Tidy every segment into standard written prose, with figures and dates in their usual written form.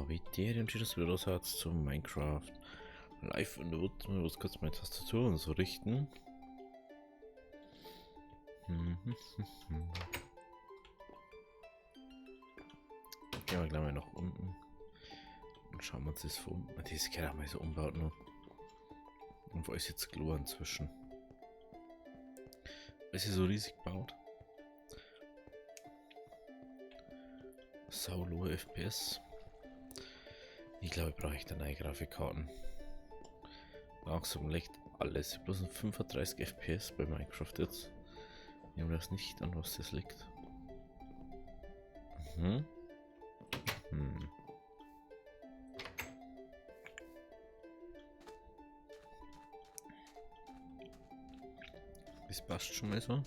Habitäre und das wieder Aussatz zu Minecraft. Live in der Wut, ich muss kurz meine Tastatur und so richten. Gehen wir gleich mal nach unten. Und schauen wir uns das von unten. Diese Kerl haben wir so umbaut noch. Und wo ist jetzt Glor inzwischen? Ist sie so riesig gebaut? Saulo FPS. Ich glaube, ich brauche da neue Grafikkarten. Langsam legt alles. Bloß ein 35 FPS bei Minecraft jetzt. Ich habe das nicht an, was das liegt. Das passt schon mal so.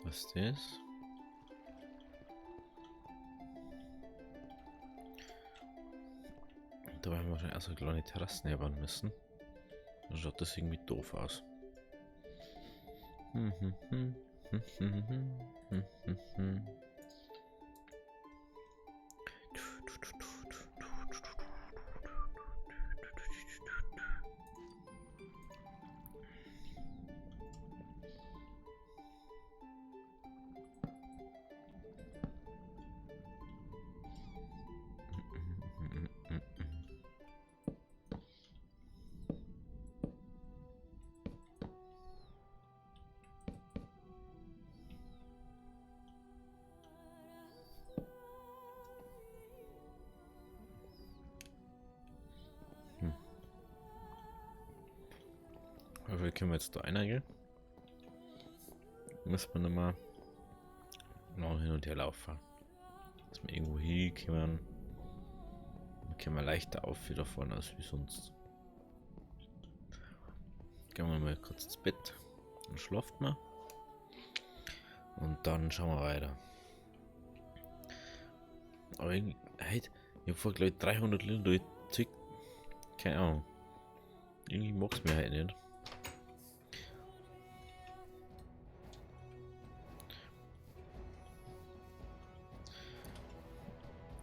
Was ist das? Da werden wir wahrscheinlich also kleine Terrassen herbauen müssen. Dann schaut das irgendwie doof aus. Also können wir jetzt da reingehen. Müssen wir nochmal noch hin und her laufen. Dass wir irgendwo hinkommen. Dann können wir leichter auf wieder vorne als wie sonst. Gehen wir mal kurz ins Bett. Dann schlaft man. Und dann schauen wir weiter. Aber irgendwie, halt, ich habe vor gleich 300 Liter durchzickt. Keine Ahnung. Irgendwie mag es mir halt nicht.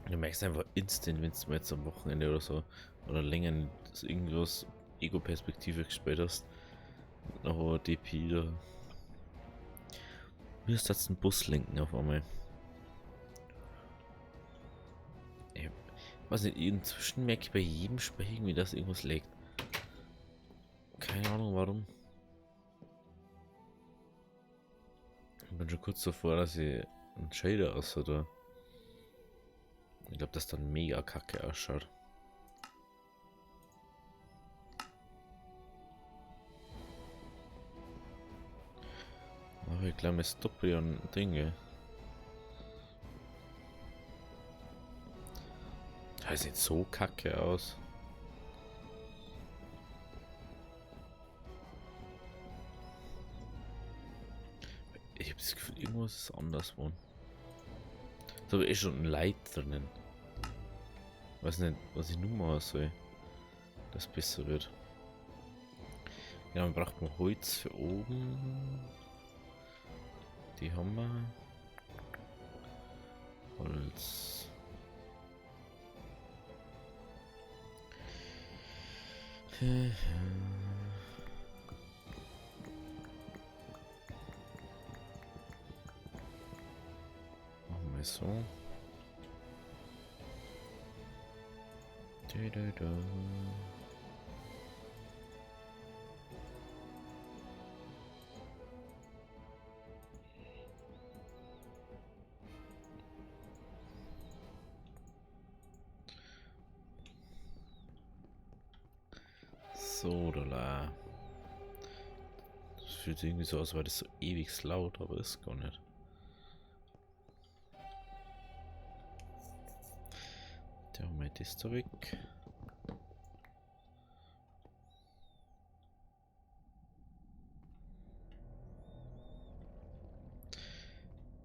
Du merkst einfach instant, wenn du jetzt am Wochenende oder so oder länger so irgendwas Ego-Perspektive gespielt hast. Noch DP da. Mir ist das ein Bus lenken auf einmal. Ich weiß nicht, inzwischen merke ich bei jedem Spiel irgendwie, dass irgendwas laggt. Keine Ahnung warum. Ich bin schon kurz davor, dass ich einen Shader aus oder. Ich glaube, dass dann mega kacke ausschaut. Aber ich glaube, es stoppt ja ein Dinge. Das sieht so kacke aus. Ich habe das Gefühl, irgendwas ist anders geworden. Da habe ich schon ein Light drinnen. Weiß nicht, was ich nun machen soll, dass es besser wird. Ja, dann braucht man Holz für oben. Die haben wir. Holz. Machen wir so. So, da. Das fühlt sich irgendwie so aus, weil das so ewig laut, aber ist gar nicht. Der haben wir das da weg.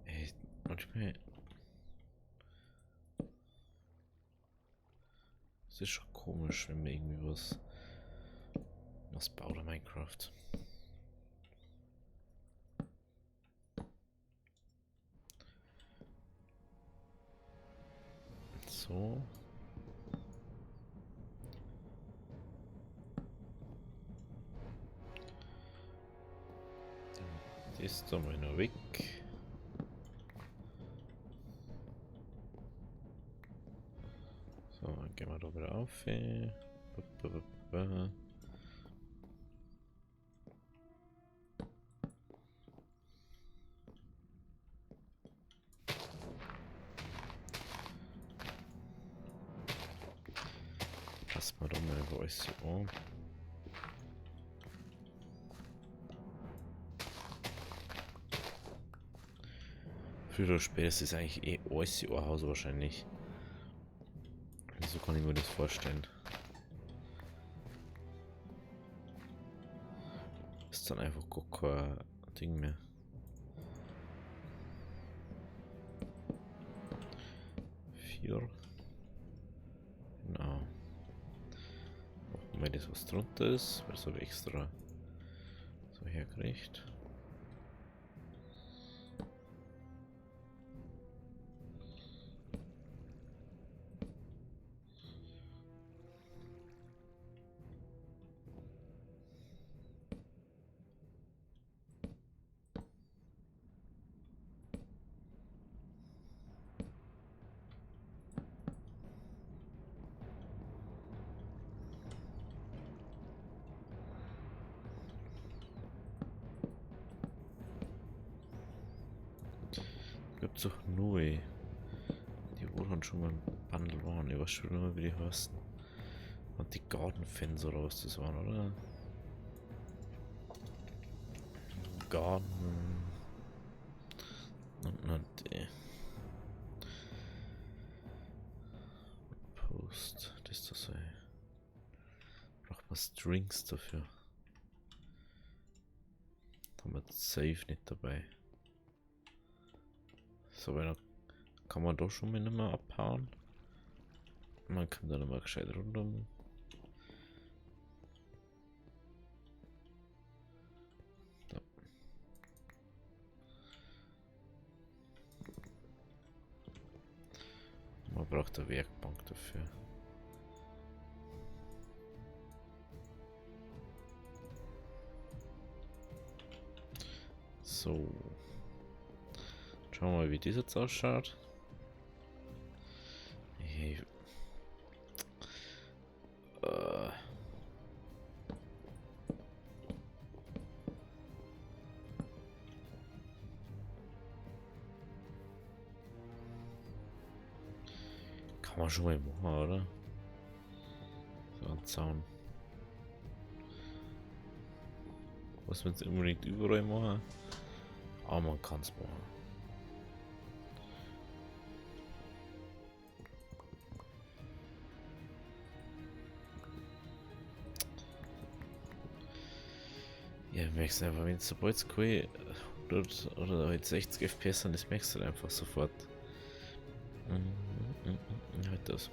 Ey, manchmal. Es ist schon komisch, wenn man irgendwie was Was baut er Minecraft? So. Das ist da mal noch weg. So, dann gehen wir da wieder auf. Passen wir da mal über alles so an. Früher oder später ist es eigentlich eh alles ein Haus wahrscheinlich. So kann ich mir das vorstellen. Ist dann einfach gar kein Ding mehr. Vier. Genau. Machen wir das, was drunter ist, weil das habe ich extra so hergerichtet. Gibt's doch neu. Die wurden schon mal im Bundle waren. Ich weiß schon nicht mehr, wie die heißen. Und die Gartenfans oder was das waren, oder? Garten. Und die. Post. Das ist das sei. Braucht man Strings dafür. Da haben wir safe nicht dabei. So, weil dann kann man doch schon mal nicht mehr abhauen. Man kann da nochmal gescheit rundum. Da. Man braucht eine Werkbank dafür. So. Schauen wir mal, wie das jetzt ausschaut. Hey. Kann man schon mal machen, oder? So ein Zaun. Muss man jetzt unbedingt überall machen. Aber man kann es machen. Ja, merkst du einfach, wenn es sobald es keine 100 oder halt 60 FPS sind, das merkst du halt einfach sofort. Halt das.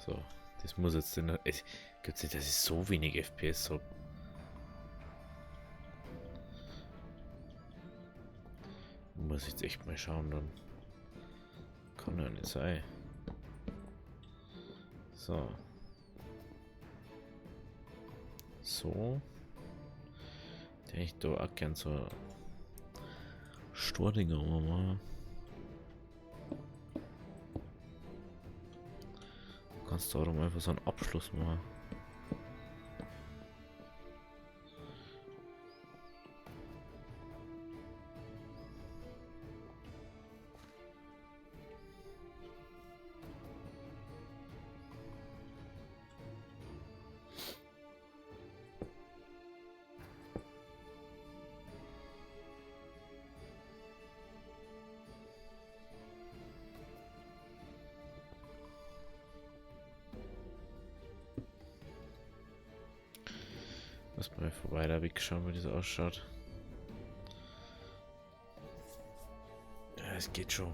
So, das muss jetzt in der. Es gibt nicht, dass ich so wenig FPS habe. Muss ich jetzt echt mal schauen, dann. Kann ja nicht sein. So. So. Der ich da auch gern so Stordinger machen. Kannst du darum einfach so einen Abschluss machen. Lass mal vorbei da wegschauen, wie das ausschaut. Ja, es geht schon.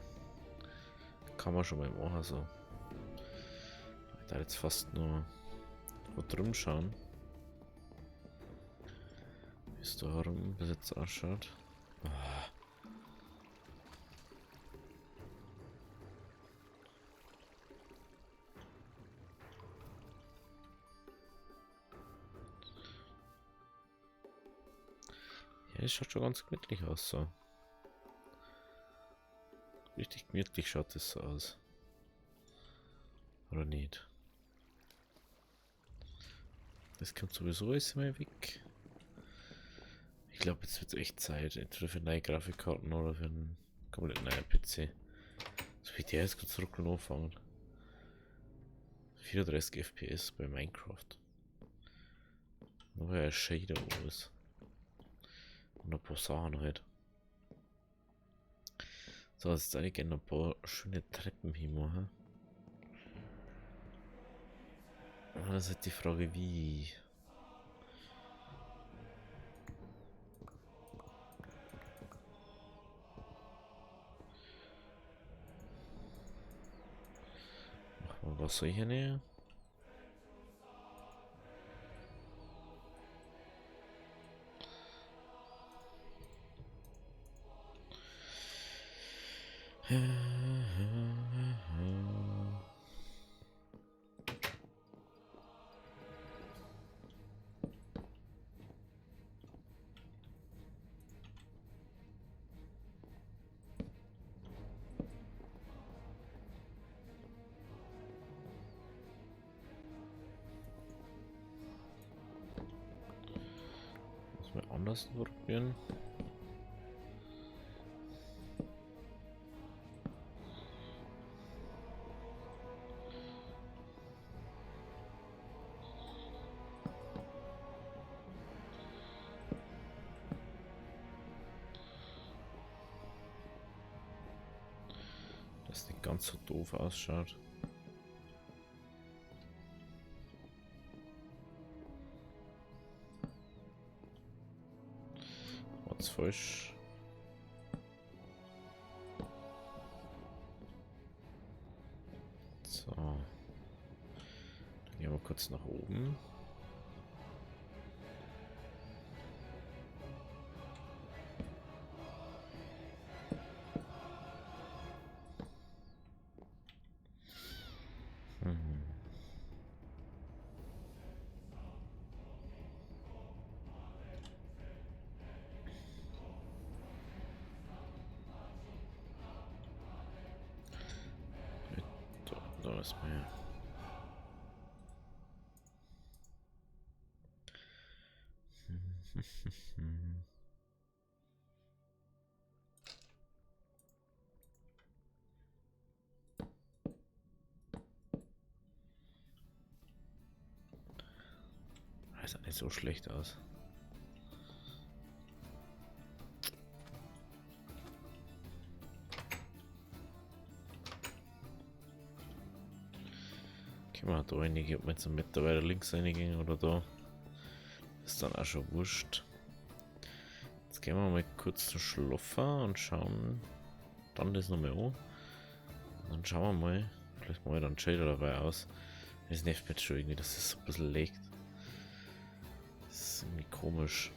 Kann man schon mal machen so. Ich darf jetzt fast nur wo drum schauen. Wie es da herum bis jetzt ausschaut. Ah. Ja, es schaut schon ganz gemütlich aus so. Richtig gemütlich schaut es so aus. Oder nicht? Das kommt sowieso alles mal weg. Ich glaube, jetzt wird es echt Zeit. Entweder für neue Grafikkarten oder für einen komplett neuen PC. So wie der jetzt kurz zurück und anfangen. 34 FPS bei Minecraft. Noch ein Shader aus. Und ein paar Sachen halt. So, jetzt würde ich gerne ein paar schöne Treppen hinmachen. Aber das ist halt die Frage, wie. Machen wir was soll ich hier näher? Muss man anders probieren. Das nicht ganz so doof ausschaut. Was falsch? So. Dann gehen wir kurz nach oben. Da ist mehr. Das sah nicht so schlecht aus. Können wir da einige, ob wir jetzt mit weiter links reingehen oder da. Ist dann auch schon wurscht. Jetzt gehen wir mal kurz zum Schlaffer und schauen dann das nochmal an. Und dann schauen wir mal. Vielleicht mal dann Shader dabei aus. Das nervt mich schon irgendwie, dass es so ein bisschen legt. Das ist irgendwie komisch.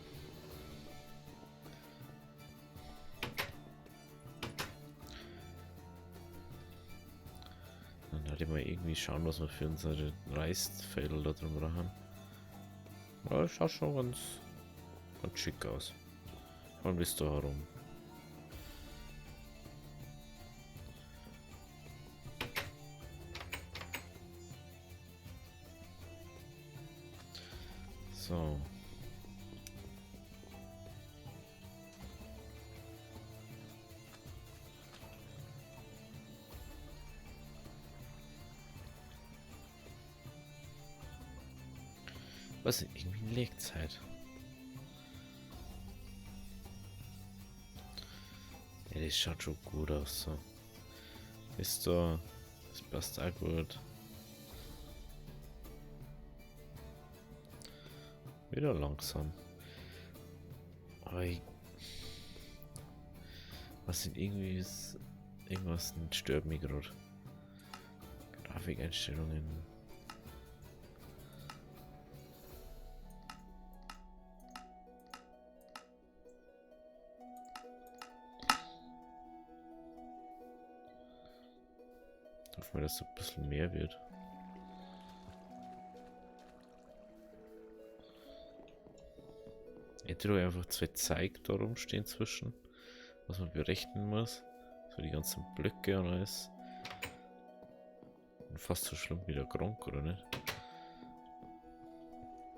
Dann werde ich mal irgendwie schauen, was wir für unsere Reisfelder da drum machen. Ja, das schaut schon ganz schick aus. Vor allem bis da herum. So. Was ist irgendwie eine Legzeit? Ja, das schaut schon gut aus. So. Ist da. Das passt auch gut. Wieder langsam. Aber ich... Was sind irgendwie... Irgendwas stört mich gerade. Grafikeinstellungen. Ich hoffe mal, dass es ein bisschen mehr wird. Ich tue einfach zwei Zeig da rumstehen zwischen, was man berechnen muss. So die ganzen Blöcke und alles. Und fast so schlimm wie der Gronk, oder nicht?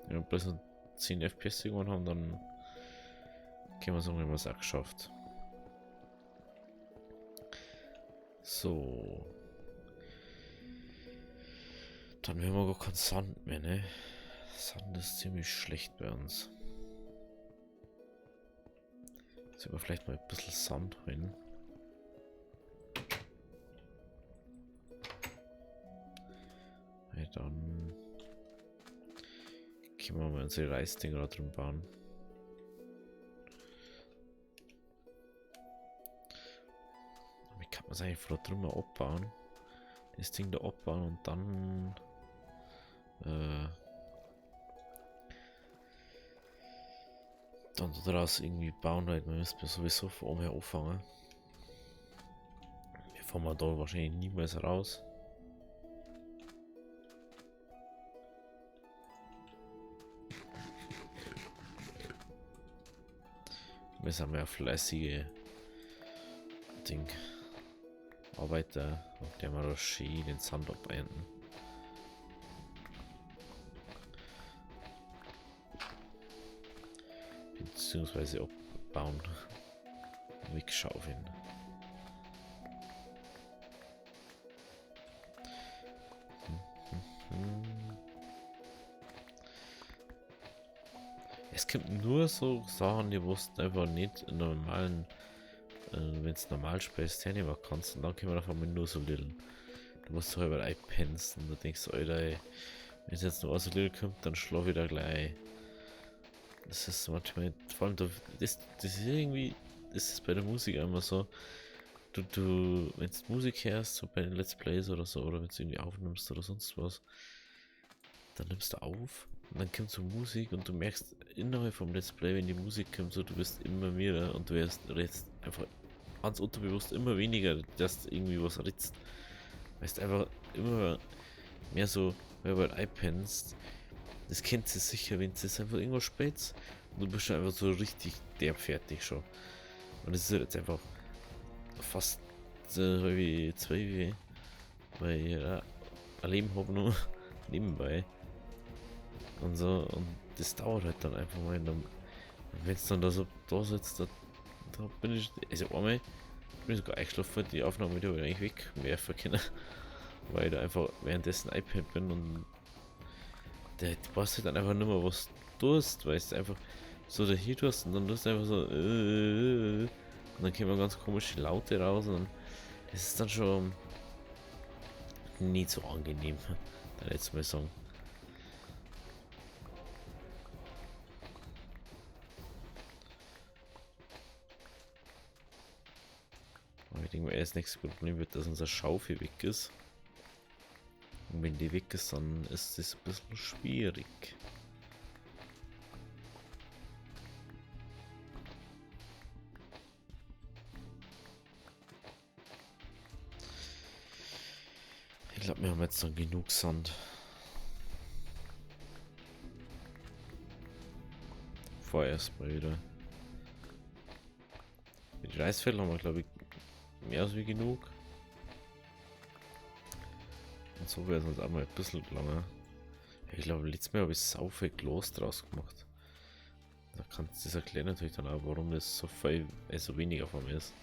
Wenn wir bloß noch 10 FPS irgendwann haben, dann können wir sagen, wir haben es auch geschafft. So. Dann haben wir gar keinen Sand mehr, ne? Sand ist ziemlich schlecht bei uns. Sollen wir vielleicht mal ein bisschen Sand holen? Weil dann können wir mal unsere Reisdinger da drin bauen. Wie kann man es eigentlich von da drin mal abbauen? Das Ding da abbauen und dann dann daraus irgendwie bauen, halt, man müsste sowieso von oben her anfangen. Wir fahren wir da wahrscheinlich niemals raus. Wir sind ja fleißige Arbeiter, auf der wir da schön den Sand abernten. Beziehungsweise abbauen. Wegschaufeln. Es gibt nur so Sachen, die wussten einfach nicht in normalen, wenn es normal spielst, hernehmen kannst, und dann können wir auf einmal nur so little. Du musst so halber einpensen und du denkst, Alter, ey, wenn es jetzt nur so little kommt, dann schlafe ich da gleich. Das ist manchmal, vor allem, das ist irgendwie, das ist bei der Musik immer so, wenn du Musik hörst, so bei den Let's Plays oder so, oder wenn du irgendwie aufnimmst oder sonst was, dann nimmst du auf und dann kommt so Musik und du merkst innerhalb vom Let's Play, wenn die Musik kommt, so, du wirst immer mehr und du wirst jetzt einfach ganz unterbewusst immer weniger, dass du irgendwie was ritzt. Weißt einfach immer mehr so, weil du halt einpennst. Das kennt sie sicher, wenn es einfach irgendwas spät und du bist schon einfach so richtig derb fertig schon. Und es ist halt jetzt einfach fast wie 2 weil ich ein Leben habe nur nebenbei. Und so, und das dauert halt dann einfach mal. Wenn es dann da so da sitzt, da bin ich, also einmal bin ich sogar eingeschlafen, die Aufnahme, die habe ich eigentlich wegwerfen können, weil ich da einfach währenddessen iPad bin und du weißt halt dann einfach nicht mehr, was du tust, weil du einfach so dahin tust und dann tust du einfach so und dann kommen ganz komische Laute raus und das ist dann schon nicht so angenehm, da jetzt mal sagen. Aber ich denke mal, erst nächstes Problem wird, dass unser Schaufel weg ist. Und wenn die weg ist, dann ist es ein bisschen schwierig. Ich glaube, wir haben jetzt dann genug Sand. Vorerst mal wieder. Die Reisfelder haben wir, glaube ich, mehr als wie genug. Und so wäre es uns auch mal ein bisschen langer. Ich glaube, letztes Mal habe ich sau viel Glas draus gemacht. Da kannst du das erklären natürlich dann auch, warum das so viel, also weniger von mir ist.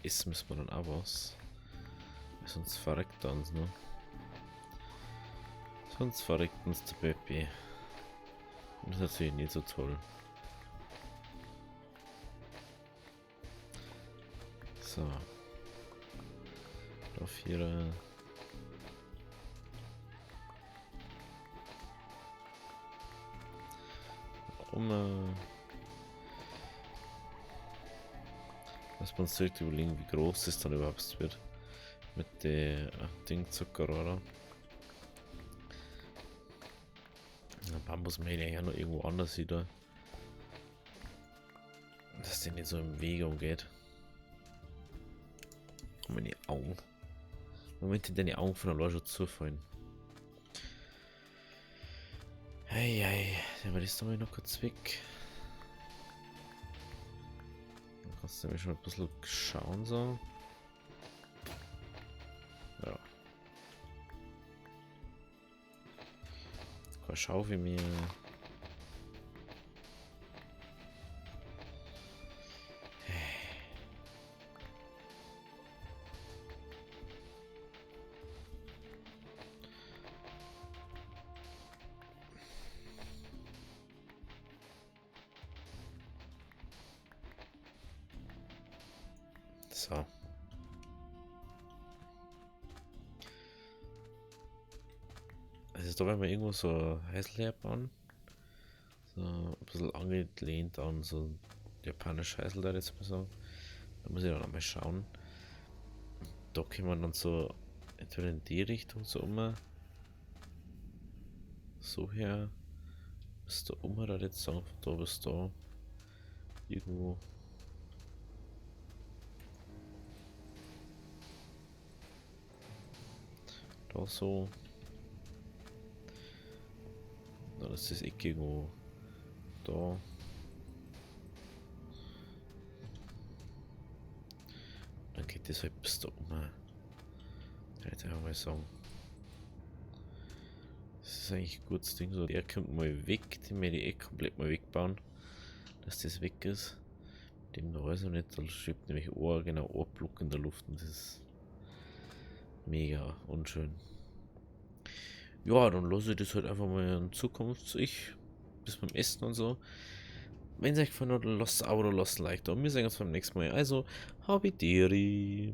Essen müssen wir dann auch was. Sonst verreckt er uns, ne? Sonst verreckt uns der Baby. Das ist natürlich nicht so toll. So. Da 4. Lass uns direkt überlegen, wie groß es dann überhaupt wird. Mit der Dingzucker, oder? Der Bambus mäht ja noch irgendwo anders wieder. Dass der nicht so im Weg umgeht. Und meine Augen. Moment, deine Augen von der Loge zufallen. Hey, hey, dann war das doch mal noch kurz weg. Dann kannst du nämlich schon ein bisschen schauen, so. Ja. Schau wie mir. So. Also da werden wir irgendwo so Häusle bauen. So ein bisschen angelehnt an so japanische Häusle, da jetzt mal sagen. Da muss ich dann einmal schauen. Da können wir dann so entweder in die Richtung so so her bis da da jetzt sagen, von da bis da irgendwo. Da so. Dann ist das Eck irgendwo da. Dann geht das halt bis da Jetzt einfach mal sagen. Das ist eigentlich ein gutes Ding. So, der kommt mal weg, den werde ich komplett mal wegbauen. Dass das weg ist. Dem da weiß ich nicht, da schwebt nämlich genau ein Block in der Luft und das ist mega unschön. Ja, dann lasse ich das halt einfach mal in Zukunft. Ich bis beim Essen und so. Wenn es euch gefallen hat, lasst ein Abo oder lasst ein Like da. Und wir sehen uns beim nächsten Mal. Also, Habideri.